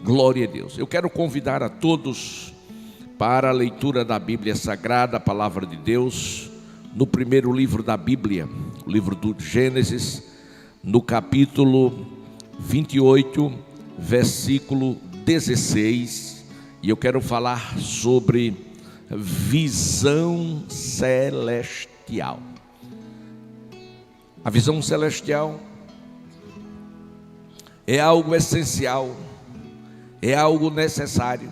Glória a Deus. Eu quero convidar a todos para a leitura da Bíblia Sagrada, a Palavra de Deus, no primeiro livro da Bíblia, o livro do Gênesis, no capítulo 28, versículo 16. E eu quero falar sobre visão celestial. A visão celestial é algo essencial, é algo necessário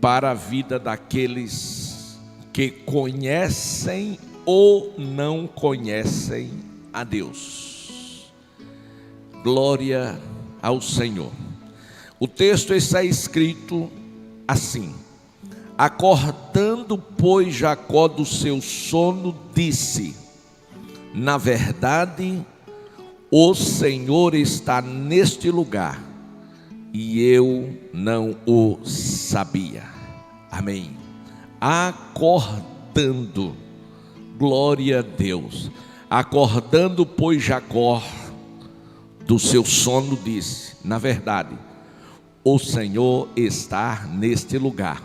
para a vida daqueles que conhecem ou não conhecem a Deus. Glória ao Senhor. O texto está escrito assim: acordando, pois, Jacó do seu sono, disse: na verdade, o Senhor está neste lugar, e eu não o sabia. Amém. Acordando, glória a Deus. Acordando, pois, Jacó do seu sono, disse: na verdade, o Senhor está neste lugar,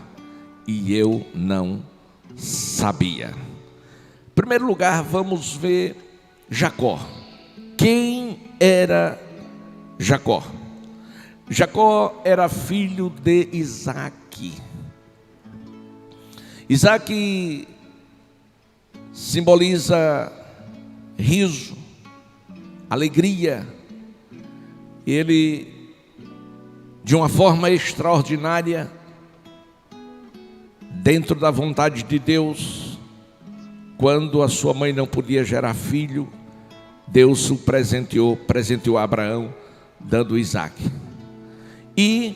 e eu não sabia. Em primeiro lugar, vamos ver Jacó. Quem era Jacó? Jacó era filho de Isaac. Isaac simboliza riso, alegria. Ele, de uma forma extraordinária, dentro da vontade de Deus, quando a sua mãe não podia gerar filho, Deus o presenteou a Abraão, dando Isaac. E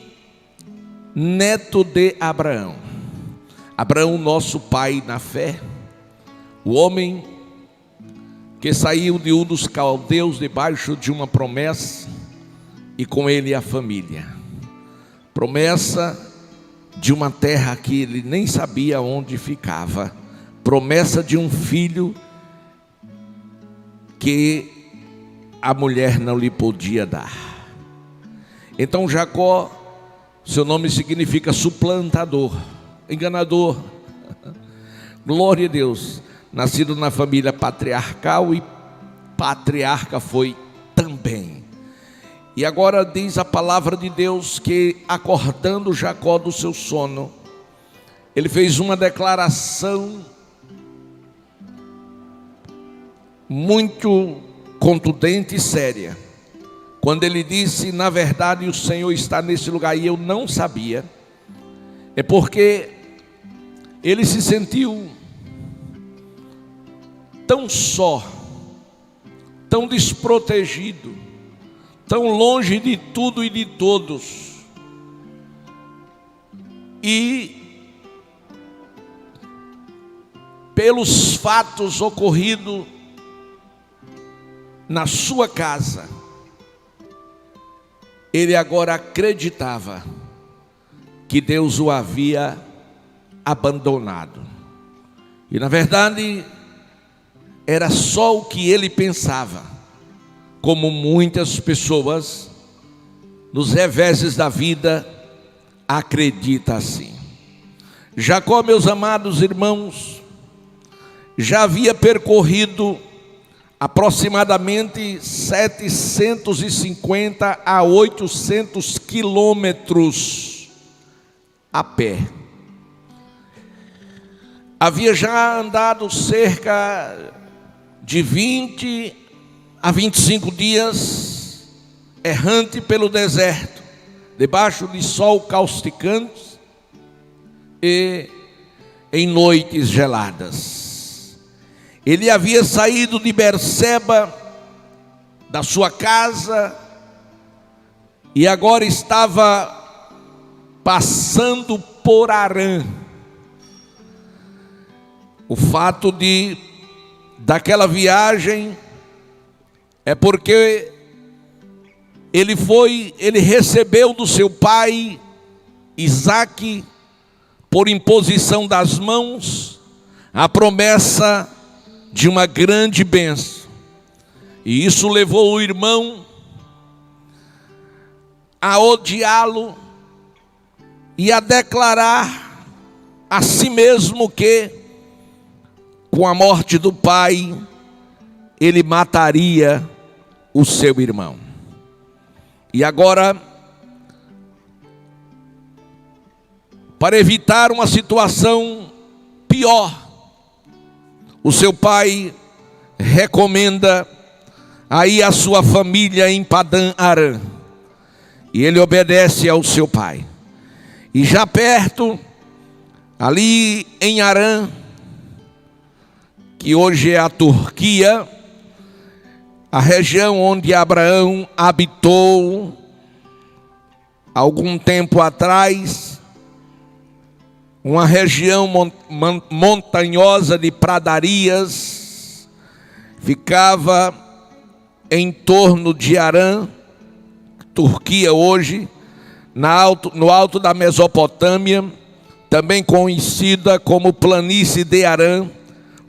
neto de Abraão, Abraão, nosso pai na fé, o homem que saiu de Ur dos Caldeus debaixo de uma promessa, e com ele a família. Promessa de uma terra que ele nem sabia onde ficava. Promessa de um filho que a mulher não lhe podia dar. Então Jacó, seu nome significa suplantador, enganador. Glória a Deus. Nascido na família patriarcal, e patriarca foi também. E agora diz a palavra de Deus que, acordando Jacó do seu sono, ele fez uma declaração muito contundente e séria, quando ele disse: na verdade, o Senhor está nesse lugar, e eu não sabia. É porque ele se sentiu tão só, tão desprotegido, tão longe de tudo e de todos, e pelos fatos ocorridos na sua casa, ele agora acreditava que Deus o havia abandonado. E na verdade era só o que ele pensava, como muitas pessoas nos reveses da vida acreditam assim. Jacó, meus amados irmãos, já havia percorrido aproximadamente 750 a 800 quilômetros a pé. Havia já andado cerca de 20 a 25 dias errante pelo deserto, debaixo de sol causticante e em noites geladas. Ele havia saído de Berseba, da sua casa, e agora estava passando por Harã. O fato daquela viagem é porque ele recebeu do seu pai Isaac, por imposição das mãos, a promessa de uma grande bênção. E isso levou o irmão a odiá-lo e a declarar a si mesmo que, com a morte do pai, ele mataria o seu irmão. E agora, para evitar uma situação pior, o seu pai recomenda aí a sua família em Padã Arã. E ele obedece ao seu pai. E já perto, ali em Arã, que hoje é a Turquia, a região onde Abraão habitou algum tempo atrás, uma região montanhosa de pradarias, ficava em torno de Arã, Turquia hoje, no alto da Mesopotâmia, também conhecida como planície de Arã,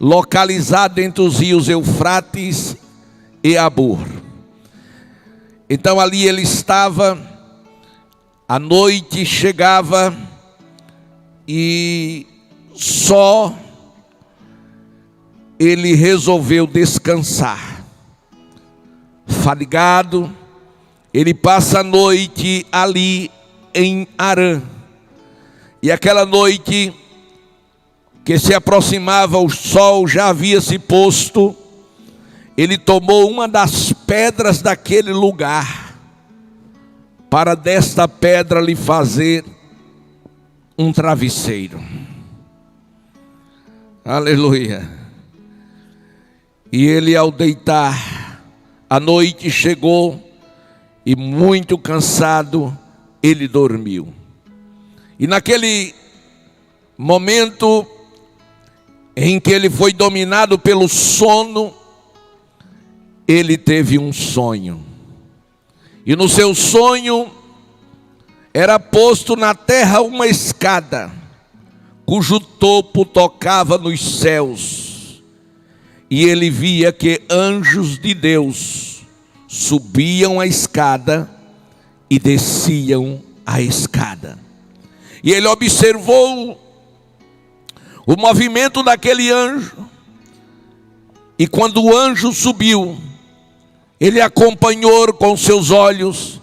localizada entre os rios Eufrates e Abur. Então ali ele estava, a noite chegava e só ele resolveu descansar. Fadigado, ele passa a noite ali em Arã. E aquela noite que se aproximava, o sol já havia se posto. Ele tomou uma das pedras daquele lugar, para desta pedra lhe fazer um travesseiro. Aleluia. E ele, ao deitar, a noite chegou e, muito cansado, ele dormiu. E naquele momento em que ele foi dominado pelo sono, ele teve um sonho. E no seu sonho era posto na terra uma escada, cujo topo tocava nos céus. E ele via que anjos de Deus subiam a escada e desciam a escada. E ele observou o movimento daquele anjo. E quando o anjo subiu, ele acompanhou com seus olhos,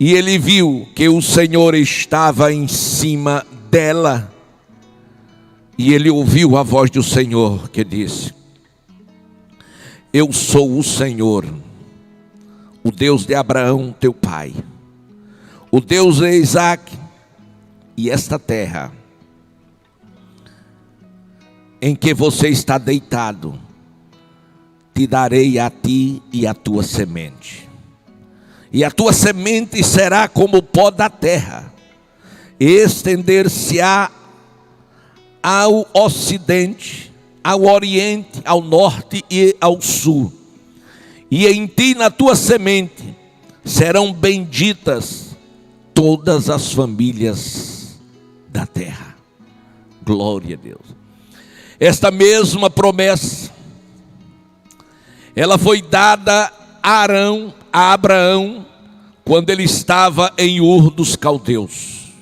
e ele viu que o Senhor estava em cima dela. E ele ouviu a voz do Senhor que disse: eu sou o Senhor, o Deus de Abraão teu pai, o Deus de Isaque, e esta terra em que você está deitado, te darei a ti e a tua semente. E a tua semente será como o pó da terra, estender-se-á ao ocidente, ao oriente, ao norte e ao sul. E em ti, na tua semente, serão benditas todas as famílias da terra. Glória a Deus. Esta mesma promessa, ela foi dada a Abraão, quando ele estava em Ur dos Caldeus.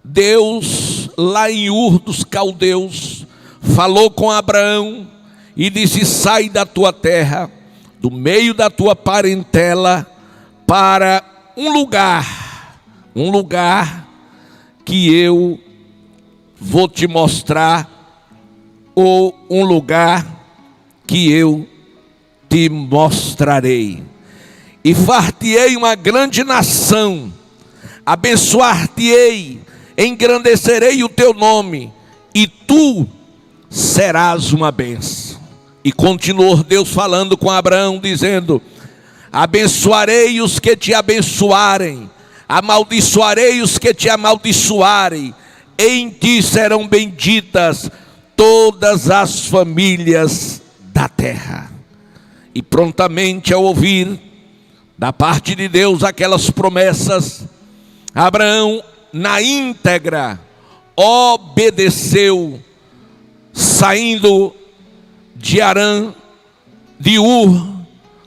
Deus, lá em Ur dos Caldeus, falou com Abraão e disse: sai da tua terra, do meio da tua parentela, para um lugar que eu vou te mostrar, ou um lugar que eu te mostrarei. E far-te-ei uma grande nação, abençoar-te-ei, engrandecerei o teu nome, e tu serás uma bênção. E continuou Deus falando com Abraão, dizendo: abençoarei os que te abençoarem, amaldiçoarei os que te amaldiçoarem, em ti serão benditas todas as famílias da terra. E prontamente, ao ouvir da parte de Deus aquelas promessas, Abraão na íntegra obedeceu, saindo de Arã, de Ur,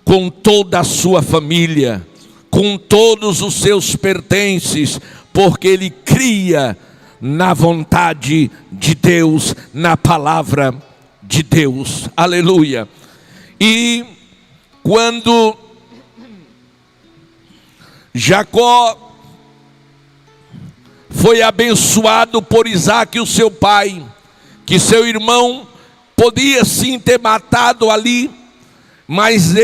com toda a sua família, com com todos os seus pertences, porque ele cria na vontade de Deus, na palavra de Deus. Aleluia. E quando Jacó foi abençoado por Isaque, o seu pai, que seu irmão podia sim ter matado ali, mas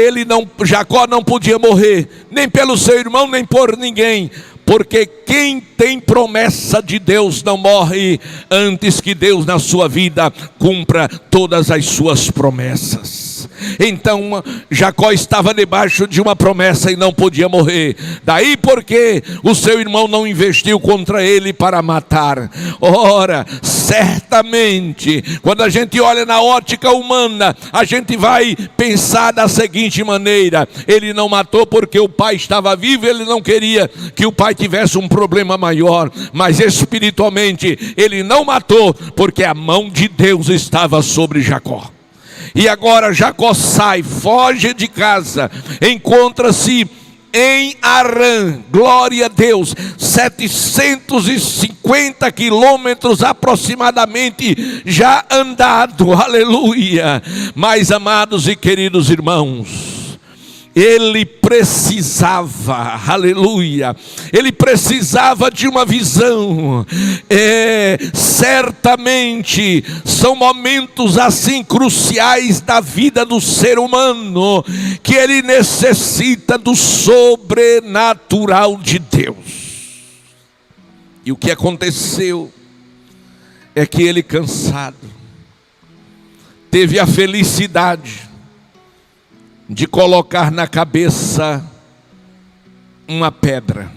Jacó não podia morrer, nem pelo seu irmão, nem por ninguém, porque quem tem promessa de Deus não morre antes que Deus na sua vida cumpra todas as suas promessas. Então Jacó estava debaixo de uma promessa e não podia morrer. Daí porque o seu irmão não investiu contra ele para matar. Ora, certamente, quando a gente olha na ótica humana, a gente vai pensar da seguinte maneira: ele não matou porque o pai estava vivo, ele não queria que o pai tivesse um problema maior. Mas espiritualmente ele não matou porque a mão de Deus estava sobre Jacó. E agora Jacó sai, foge de casa, encontra-se em Harã, glória a Deus, 750 quilômetros aproximadamente já andado, aleluia. Mas amados e queridos irmãos, ele precisava, aleluia, ele precisava de uma visão. Certamente são momentos assim cruciais da vida do ser humano, que ele necessita do sobrenatural de Deus. E o que aconteceu é que ele, cansado, teve a felicidade de colocar na cabeça uma pedra.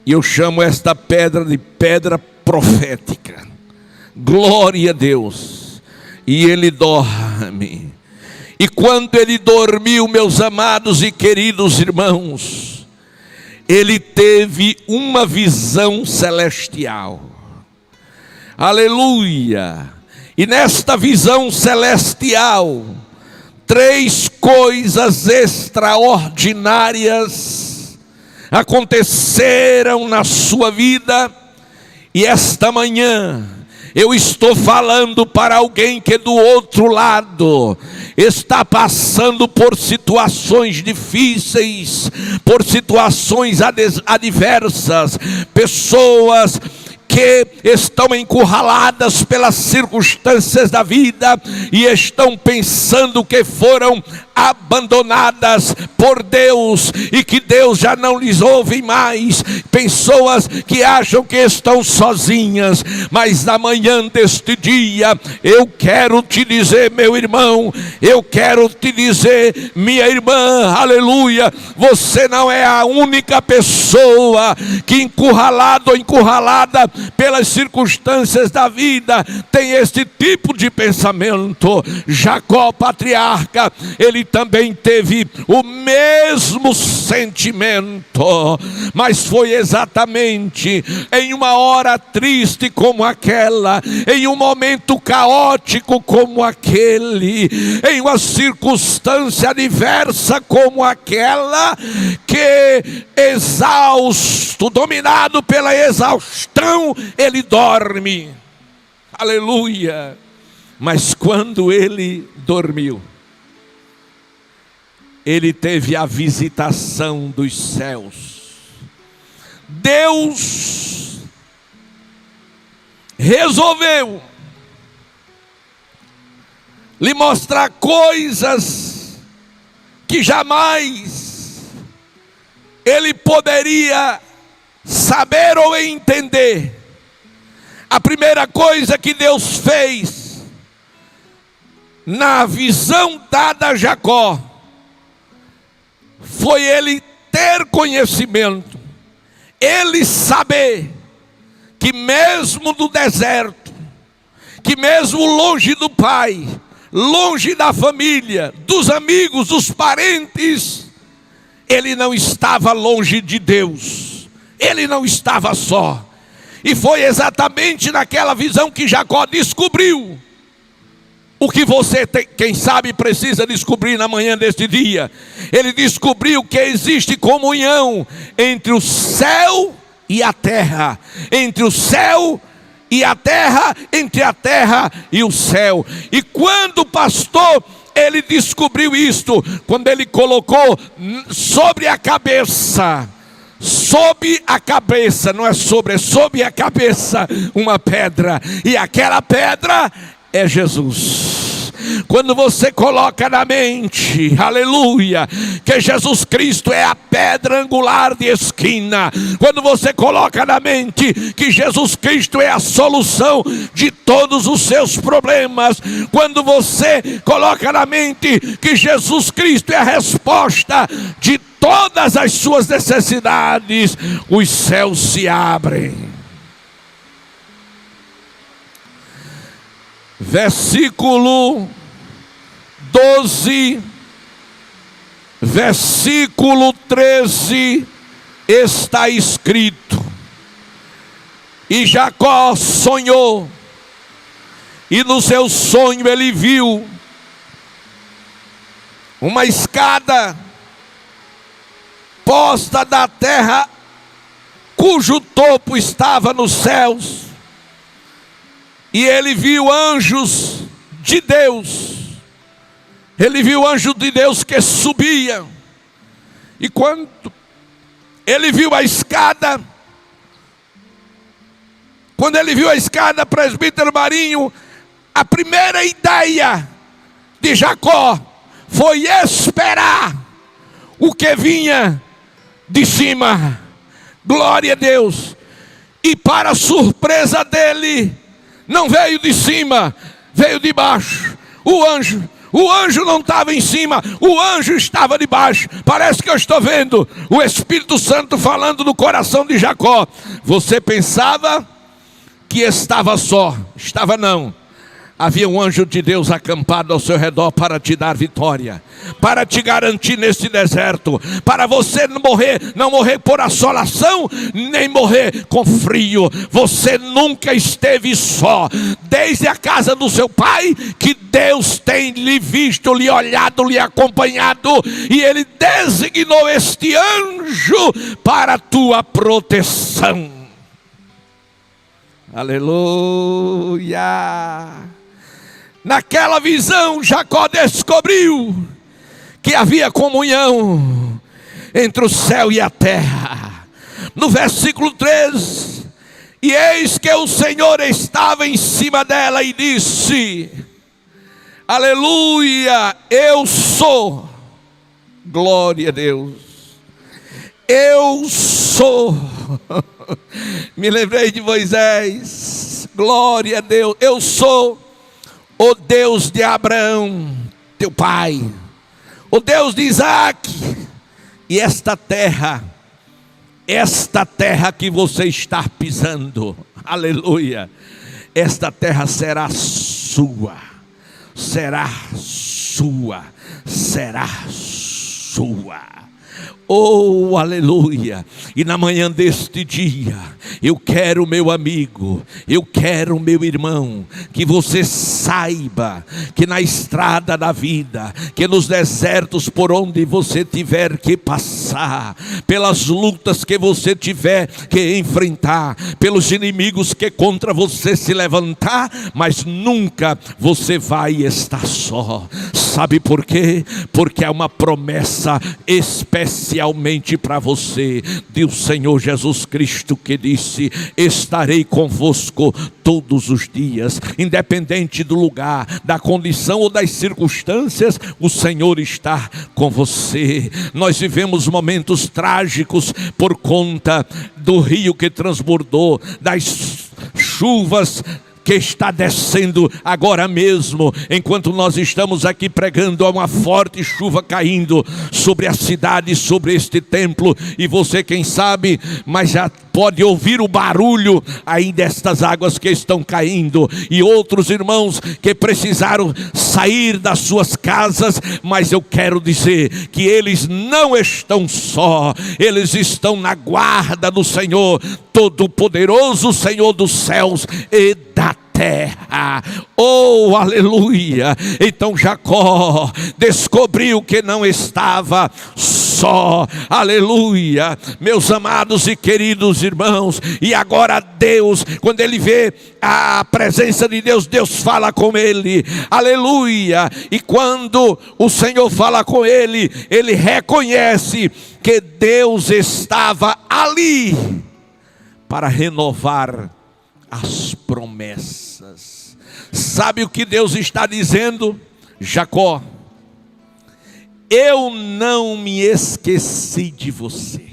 E eu chamo esta pedra de pedra profética. Glória a Deus. E ele dorme. E quando ele dormiu, meus amados e queridos irmãos, ele teve uma visão celestial. Aleluia. E nesta visão celestial, 3 coisas extraordinárias aconteceram na sua vida. E esta manhã eu estou falando para alguém que do outro lado está passando por situações difíceis, por situações adversas, pessoas que estão encurraladas pelas circunstâncias da vida e estão pensando que foram abandonadas por Deus e que Deus já não lhes ouve mais. Pessoas que acham que estão sozinhas, mas na manhã deste dia eu quero te dizer, meu irmão, eu quero te dizer, minha irmã, aleluia, você não é a única pessoa que encurralado ou encurralada pelas circunstâncias da vida tem este tipo de pensamento. Jacó, patriarca, ele também teve o mesmo sentimento, mas foi exatamente em uma hora triste como aquela, em um momento caótico como aquele, em uma circunstância adversa como aquela, que exausto, dominado pela exaustão, ele dorme. Aleluia. Mas quando ele dormiu, ele teve a visitação dos céus. Deus resolveu lhe mostrar coisas que jamais ele poderia saber ou entender. A primeira coisa que Deus fez na visão dada a Jacó foi ele ter conhecimento, ele saber que mesmo no deserto, que mesmo longe do pai, longe da família, dos amigos, dos parentes, ele não estava longe de Deus, ele não estava só. E foi exatamente naquela visão que Jacó descobriu o que você, quem sabe, precisa descobrir na manhã deste dia. Ele descobriu que existe comunhão entre o céu e a terra, entre o céu e a terra, entre a terra e o céu. E quando o pastor, ele descobriu isto, quando ele colocou sobre a cabeça, não é sobre, é sobre a cabeça, uma pedra, e aquela pedra é Jesus. Quando você coloca na mente, aleluia, que Jesus Cristo é a pedra angular de esquina, quando você coloca na mente que Jesus Cristo é a solução de todos os seus problemas, quando você coloca na mente que Jesus Cristo é a resposta de todas as suas necessidades, os céus se abrem. Versículo 12, versículo 13, está escrito: e Jacó sonhou, e no seu sonho ele viu uma escada posta da terra, cujo topo estava nos céus. E ele viu anjos de Deus. Ele viu anjo de Deus que subia. E quando ele viu a escada, presbítero Marinho, a primeira ideia de Jacó foi esperar o que vinha de cima. Glória a Deus. E para surpresa dele, não veio de cima, veio de baixo. O anjo não estava em cima, o anjo estava de baixo. Parece que eu estou vendo o Espírito Santo falando no coração de Jacó. Você pensava que estava só, estava não. Havia um anjo de Deus acampado ao seu redor para te dar vitória, para te garantir neste deserto, para você não morrer por assolação, nem morrer com frio. Você nunca esteve só, desde a casa do seu pai, que Deus tem lhe visto, lhe olhado, lhe acompanhado, e Ele designou este anjo para a tua proteção. Aleluia! Naquela visão, Jacó descobriu que havia comunhão entre o céu e a terra. No versículo 3, e eis que o Senhor estava em cima dela e disse: aleluia, eu sou, glória a Deus, eu sou. Me lembrei de Moisés, glória a Deus, eu sou o Deus de Abraão, teu pai, o Deus de Isaac, e esta terra que você está pisando, aleluia, esta terra será sua, será sua, será sua. Oh, aleluia. E na manhã deste dia, eu quero, meu amigo, eu quero, meu irmão, que você saiba que na estrada da vida, que nos desertos por onde você tiver que passar, pelas lutas que você tiver que enfrentar, pelos inimigos que contra você se levantar, mas nunca você vai estar só. Sabe por quê? Porque há uma promessa especialmente para você, do Senhor Jesus Cristo, que disse: estarei convosco todos os dias, independente do lugar, da condição ou das circunstâncias, o Senhor está com você. Nós vivemos momentos trágicos por conta do rio que transbordou, das chuvas que está descendo agora mesmo, enquanto nós estamos aqui pregando, há uma forte chuva caindo sobre a cidade, sobre este templo, e você, quem sabe, mas já pode ouvir o barulho aí destas águas que estão caindo, e outros irmãos que precisaram sair das suas casas, mas eu quero dizer que eles não estão só, eles estão na guarda do Senhor Todo-Poderoso, Senhor dos céus e da terra. terra. Oh, aleluia! Então Jacó descobriu que não estava só, aleluia, meus amados e queridos irmãos. E agora Deus, quando ele vê a presença de Deus, Deus fala com ele, aleluia. E quando o Senhor fala com ele, ele reconhece que Deus estava ali para renovar as promessas. Sabe o que Deus está dizendo? Jacó, eu não me esqueci de você.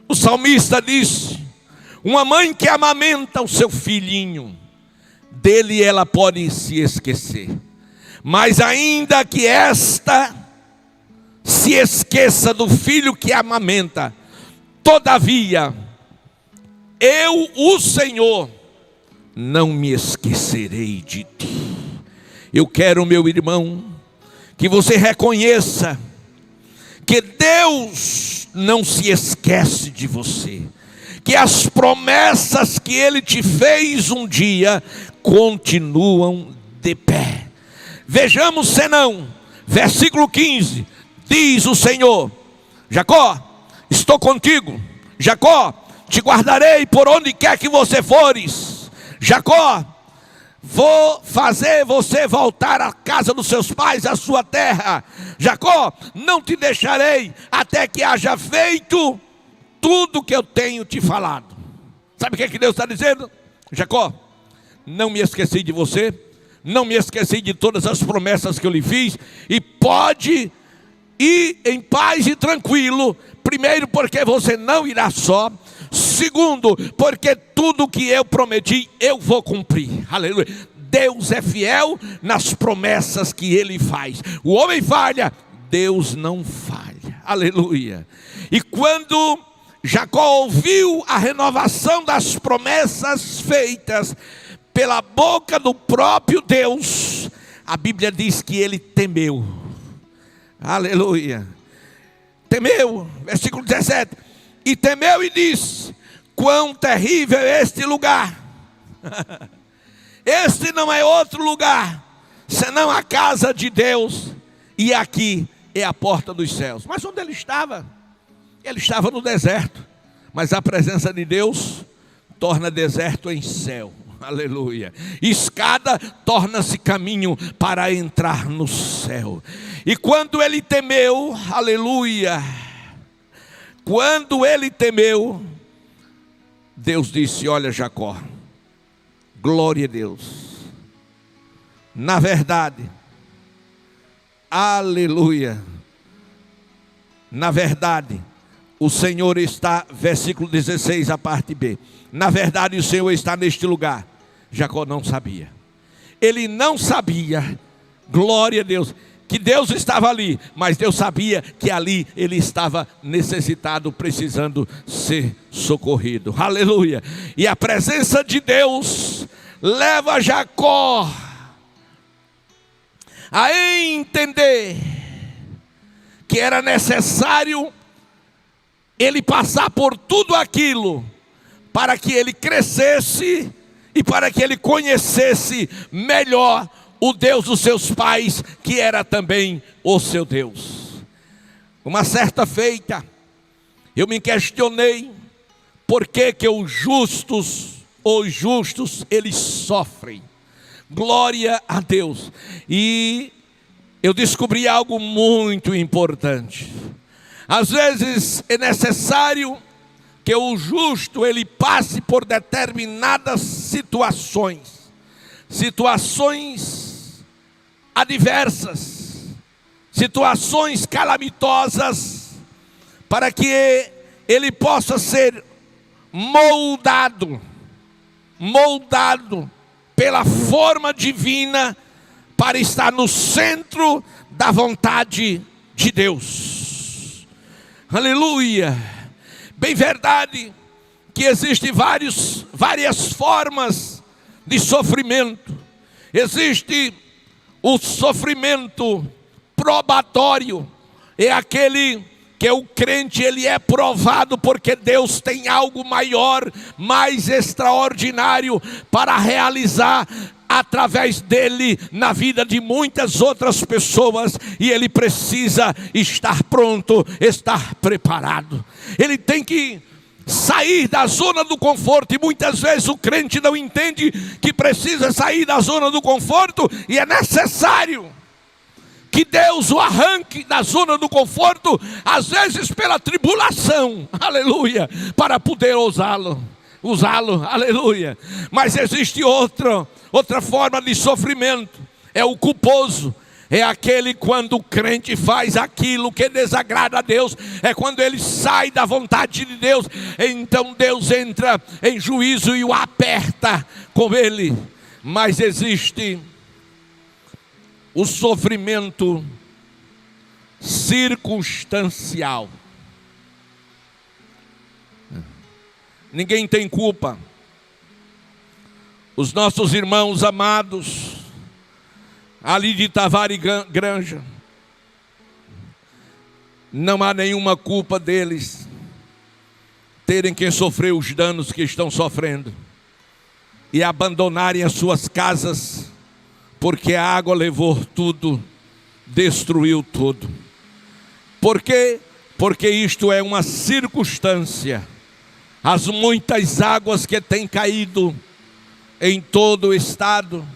O salmista disse: uma mãe que amamenta o seu filhinho, dele ela pode se esquecer, mas ainda que esta se esqueça do filho que amamenta, todavia eu, o Senhor, não me esquecerei de ti. Eu quero, meu irmão, que você reconheça que Deus não se esquece de você, que as promessas que Ele te fez um dia continuam de pé. Vejamos senão, versículo 15, diz o Senhor: Jacó, estou contigo. Jacó, te guardarei por onde quer que você fores. Jacó, vou fazer você voltar à casa dos seus pais, à sua terra. Jacó, não te deixarei até que haja feito tudo que eu tenho te falado. Sabe o que Deus está dizendo? Jacó, não me esqueci de você, não me esqueci de todas as promessas que eu lhe fiz, e pode ir em paz e tranquilo. Primeiro, porque você não irá só. Segundo, porque tudo que eu prometi, eu vou cumprir. Aleluia. Deus é fiel nas promessas que Ele faz. O homem falha, Deus não falha. Aleluia. E quando Jacó ouviu a renovação das promessas feitas pela boca do próprio Deus, a Bíblia diz que ele temeu. Aleluia. Temeu, versículo 17. E temeu e disse: quão terrível é este lugar. Este não é outro lugar senão a casa de Deus, e aqui é a porta dos céus. Mas onde ele estava? Ele estava no deserto, mas a presença de Deus torna deserto em céu. Aleluia. Escada torna-se caminho para entrar no céu. E quando ele temeu, aleluia, quando ele temeu, Deus disse: olha, Jacó, glória a Deus, na verdade, aleluia, na verdade, o Senhor está, versículo 16, a parte B, na verdade o Senhor está neste lugar. Jacó não sabia, ele não sabia, glória a Deus, que Deus estava ali, mas Deus sabia que ali ele estava necessitado, precisando ser socorrido. Aleluia. E a presença de Deus leva Jacó a entender que era necessário ele passar por tudo aquilo para que ele crescesse e para que ele conhecesse melhor o Deus dos seus pais, que era também o seu Deus. Uma certa feita, eu me questionei, por que os justos, eles sofrem? Glória a Deus. E eu descobri algo muito importante. Às vezes é necessário que o justo, ele passe por determinadas situações adversas, situações calamitosas, para que ele possa ser moldado pela forma divina, para estar no centro da vontade de Deus. Aleluia. Bem verdade que existem várias formas de sofrimento. Existe o sofrimento probatório, é aquele que o crente ele é provado porque Deus tem algo maior, mais extraordinário para realizar através dele na vida de muitas outras pessoas, e ele precisa estar pronto, estar preparado. Ele tem que sair da zona do conforto, e muitas vezes o crente não entende que precisa sair da zona do conforto, e é necessário que Deus o arranque da zona do conforto, às vezes pela tribulação, aleluia, para poder usá-lo, aleluia. Mas existe outra forma de sofrimento, é o culposo. É aquele quando o crente faz aquilo que desagrada a Deus, é quando ele sai da vontade de Deus, então Deus entra em juízo e o aperta com ele. Mas existe o sofrimento circunstancial. Ninguém tem culpa. Os nossos irmãos amados ali de Tavares Granja, não há nenhuma culpa deles terem que sofrer os danos que estão sofrendo e abandonarem as suas casas, porque a água levou tudo, destruiu tudo. Por quê? Porque isto é uma circunstância. As muitas águas que têm caído em todo o estado,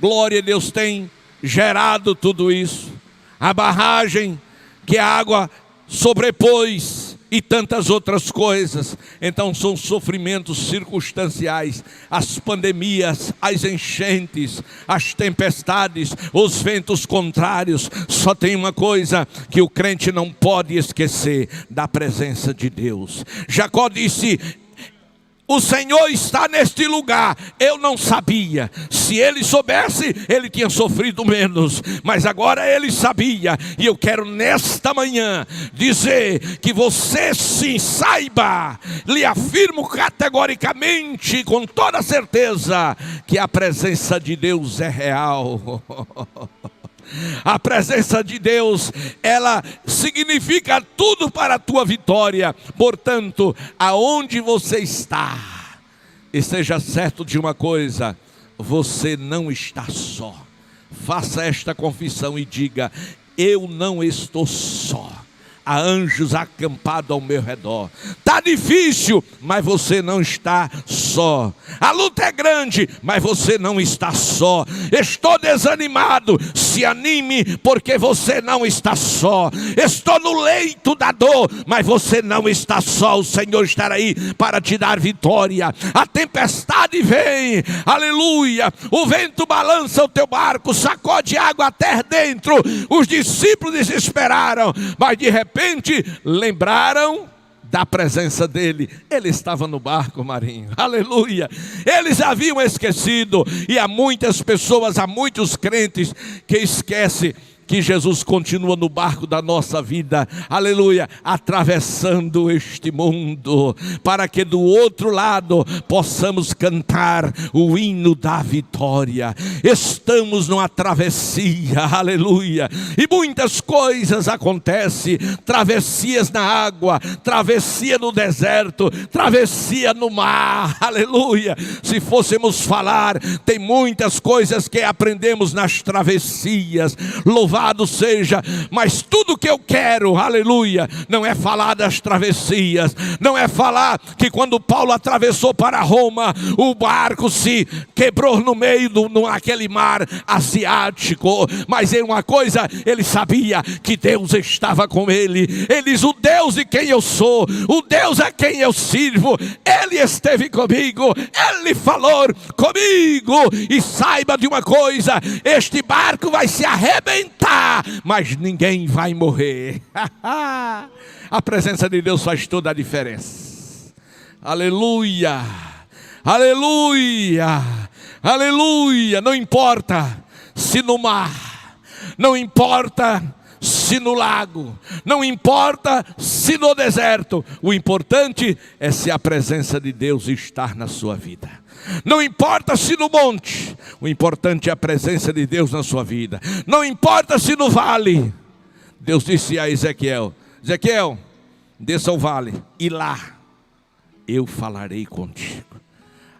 glória a Deus, tem gerado tudo isso. A barragem que a água sobrepôs e tantas outras coisas. Então são sofrimentos circunstanciais. As pandemias, as enchentes, as tempestades, os ventos contrários. Só tem uma coisa que o crente não pode esquecer: da presença de Deus. Jacó disse: o Senhor está neste lugar. Eu não sabia. Se ele soubesse, ele tinha sofrido menos. Mas agora ele sabia. E eu quero nesta manhã dizer que você sim saiba, lhe afirmo categoricamente, com toda certeza, que a presença de Deus é real. A presença de Deus, ela significa tudo para a tua vitória. Portanto, aonde você está, esteja certo de uma coisa: você não está só. Faça esta confissão e diga: eu não estou só. Há anjos acampados ao meu redor. Está difícil, mas você não está só. A luta é grande, mas você não está só. Estou desanimado, se anime, porque você não está só. Estou no leito da dor, mas você não está só. O Senhor estará aí para te dar vitória. A tempestade vem, aleluia. O vento balança o teu barco, sacode água até dentro. Os discípulos desesperaram, mas de repente lembraram da presença dele. Ele estava no barco, Marinho, aleluia. Eles haviam esquecido. E há muitas pessoas, há muitos crentes que esquecem que Jesus continua no barco da nossa vida, aleluia, atravessando este mundo, para que do outro lado possamos cantar o hino da vitória. Estamos numa travessia, aleluia, e muitas coisas acontecem: travessias na água, travessia no deserto, travessia no mar, aleluia. Se fôssemos falar, tem muitas coisas que aprendemos nas travessias, louvado seja, mas tudo que eu quero, aleluia, não é falar das travessias, não é falar que quando Paulo atravessou para Roma, o barco se quebrou no meio naquele mar asiático, mas é uma coisa, ele sabia que Deus estava com ele. Ele diz: o Deus de quem eu sou, o Deus a quem eu sirvo, ele esteve comigo, ele falou comigo. E saiba de uma coisa: este barco vai se arrebentar, mas ninguém vai morrer. A presença de Deus faz toda a diferença. Aleluia, aleluia, aleluia. Não importa se no mar, não importa se no lago, não importa se no deserto. O importante é se a presença de Deus estar na sua vida. Não importa se no monte, o importante é a presença de Deus na sua vida. Não importa se no vale. Deus disse a Ezequiel: Ezequiel, desça ao vale, e lá eu falarei contigo.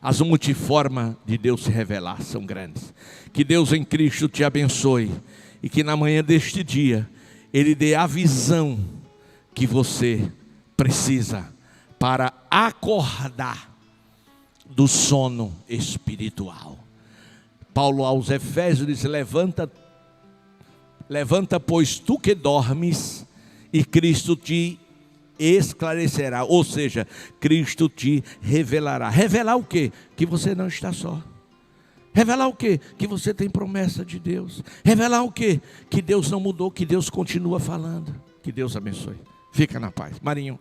As multiformas de Deus se revelar são grandes. Que Deus em Cristo te abençoe, e que na manhã deste dia Ele dê a visão que você precisa para acordar do sono espiritual. Paulo aos Efésios diz: levanta, pois tu que dormes, e Cristo te esclarecerá. Ou seja, Cristo te revelará. Revelar o quê? Que você não está só. Revelar o quê? Que você tem promessa de Deus. Revelar o quê? Que Deus não mudou, que Deus continua falando. Que Deus abençoe. Fica na paz. Marinho.